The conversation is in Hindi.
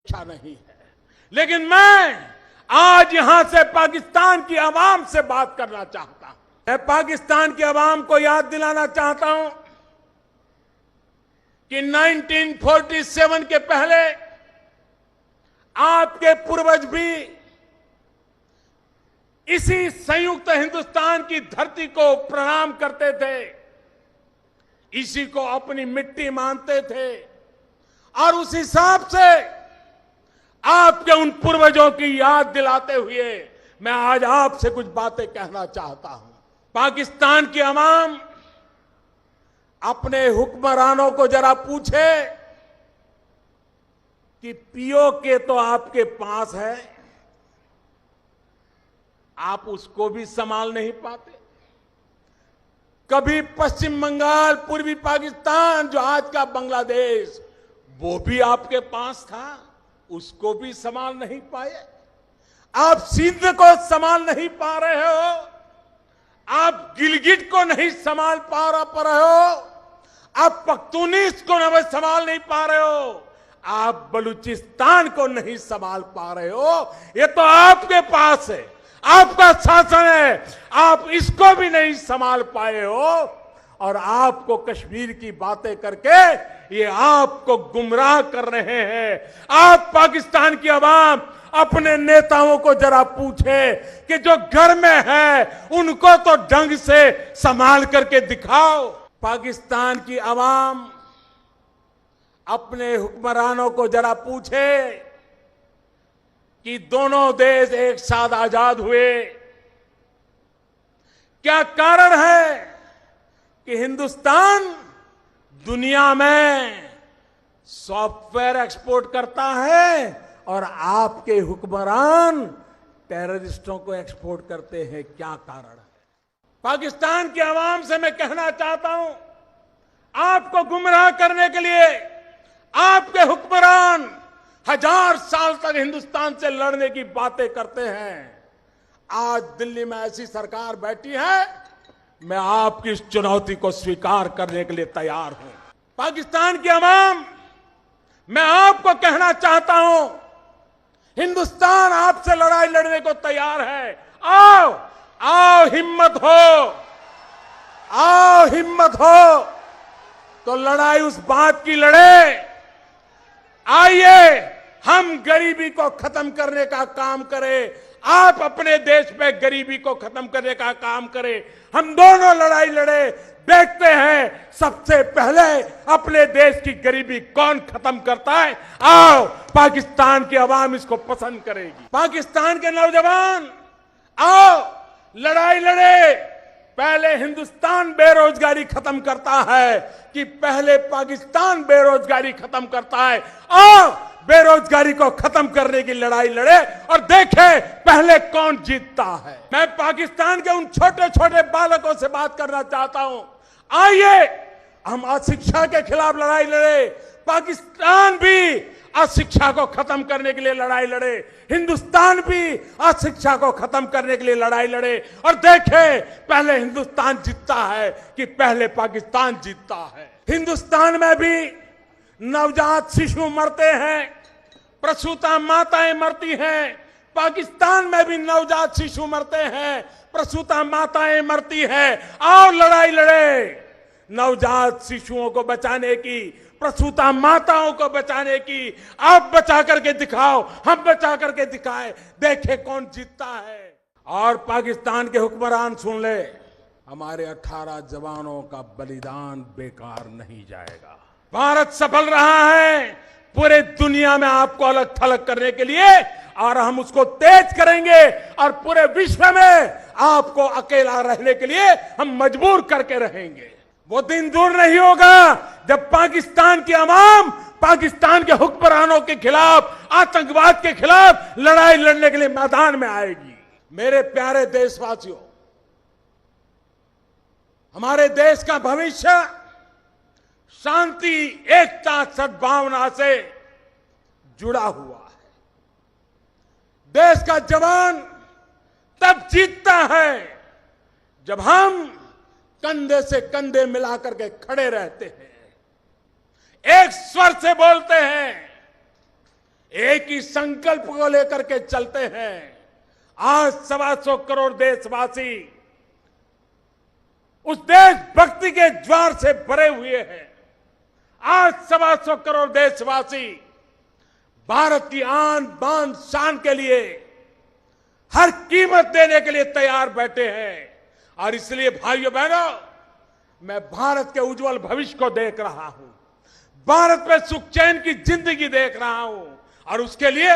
इच्छा नहीं है। लेकिन मैं आज यहां से पाकिस्तान की आवाम से बात करना चाहता हूं। मैं पाकिस्तान की आवाम को याद दिलाना चाहता हूं कि 1947 के पहले आपके पूर्वज भी इसी संयुक्त हिंदुस्तान की धरती को प्रणाम करते थे, इसी को अपनी मिट्टी मानते थे और उस हिसाब से आपके उन पूर्वजों की याद दिलाते हुए मैं आज आपसे कुछ बातें कहना चाहता हूं। पाकिस्तान की आवाम अपने हुक्मरानों को जरा पूछे कि पीओके तो आपके पास है, आप उसको भी संभाल नहीं पाते। कभी पश्चिम बंगाल, पूर्वी पाकिस्तान जो आज का बांग्लादेश, वो भी आपके पास था, उसको भी संभाल नहीं पाए। आप सिंध को संभाल नहीं पा रहे हो, आप गिलगिट को नहीं संभाल पा रहे हो, आप पख्तूनिस को संभाल नहीं पा रहे हो, आप बलूचिस्तान को नहीं संभाल पा रहे हो। ये तो आपके पास है, आपका शासन है, आप इसको भी नहीं संभाल पाए हो और आपको कश्मीर की बातें करके ये आपको गुमराह कर रहे हैं। आप पाकिस्तान की आवाम अपने नेताओं को जरा पूछे कि जो घर में है उनको तो ढंग से संभाल करके दिखाओ। पाकिस्तान की आवाम अपने हुक्मरानों को जरा पूछे कि दोनों देश एक साथ आजाद हुए, क्या कारण है कि हिंदुस्तान दुनिया में सॉफ्टवेयर एक्सपोर्ट करता है और आपके हुक्मरान टेररिस्टों को एक्सपोर्ट करते हैं? क्या कारण है? पाकिस्तान की आवाम से मैं कहना चाहता हूं, आपको गुमराह करने के लिए आपके हुक्मरान 1000 साल तक हिंदुस्तान से लड़ने की बातें करते हैं। आज दिल्ली में ऐसी सरकार बैठी है, मैं आपकी इस चुनौती को स्वीकार करने के लिए तैयार हूं। पाकिस्तान की आवाम, मैं आपको कहना चाहता हूं, हिंदुस्तान आपसे लड़ाई लड़ने को तैयार है। आओ आओ, हिम्मत हो, आओ हिम्मत हो तो लड़ाई उस बात की लड़े। आइए हम गरीबी को खत्म करने का काम करें, आप अपने देश में गरीबी को खत्म करने का काम करें, हम दोनों लड़ाई लड़े। देखते हैं सबसे पहले अपने देश की गरीबी कौन खत्म करता है। आओ, पाकिस्तान की आवाम इसको पसंद करेगी। पाकिस्तान के नौजवान आओ लड़ाई लड़े। पहले हिंदुस्तान बेरोजगारी खत्म करता है कि पहले पाकिस्तान बेरोजगारी खत्म करता है? आओ बेरोजगारी को खत्म करने की लड़ाई लड़े और देखें पहले कौन जीतता है। मैं पाकिस्तान के उन छोटे छोटे बालकों से बात करना चाहता हूं, आइए हम अशिक्षा के खिलाफ लड़ाई लड़े। पाकिस्तान भी अशिक्षा को खत्म करने के लिए लड़ाई लड़े, हिंदुस्तान भी अशिक्षा को खत्म करने के लिए लड़ाई लड़े और देखें पहले हिंदुस्तान जीतता है कि पहले पाकिस्तान जीतता है। हिंदुस्तान में भी नवजात शिशु मरते हैं, प्रसूता माताएं मरती हैं। पाकिस्तान में भी नवजात शिशु मरते हैं, प्रसूता माताएं मरती हैं। आओ लड़ाई लड़े, नवजात शिशुओं को बचाने की, प्रसूता माताओं को बचाने की। आप बचा करके दिखाओ, हम बचा करके दिखाए, देखे कौन जीतता है। और पाकिस्तान के हुक्मरान सुन ले, हमारे 18 जवानों का बलिदान बेकार नहीं जाएगा। भारत सफल रहा है पूरे दुनिया में आपको अलग थलग करने के लिए और हम उसको तेज करेंगे और पूरे विश्व में आपको अकेला रहने के लिए हम मजबूर करके रहेंगे। वो दिन दूर नहीं होगा जब पाकिस्तान की आवाम पाकिस्तान के हुक्मरानों के खिलाफ, आतंकवाद के खिलाफ लड़ाई लड़ने के लिए मैदान में आएगी। मेरे प्यारे देशवासियों, हमारे देश का भविष्य शांति, एकता, सद्भावना से जुड़ा हुआ है। देश का जवान तब जीतता है जब हम कंधे से कंधे मिलाकर के खड़े रहते हैं, एक स्वर से बोलते हैं, एक ही संकल्प को लेकर के चलते हैं। आज 125 करोड़ देशवासी उस देशभक्ति के ज्वार से भरे हुए हैं। आज 125 करोड़ देशवासी भारत की आन बान शान के लिए हर कीमत देने के लिए तैयार बैठे हैं। और इसलिए भाइयों बहनों, मैं भारत के उज्जवल भविष्य को देख रहा हूं, भारत में सुख चैन की जिंदगी देख रहा हूं, और उसके लिए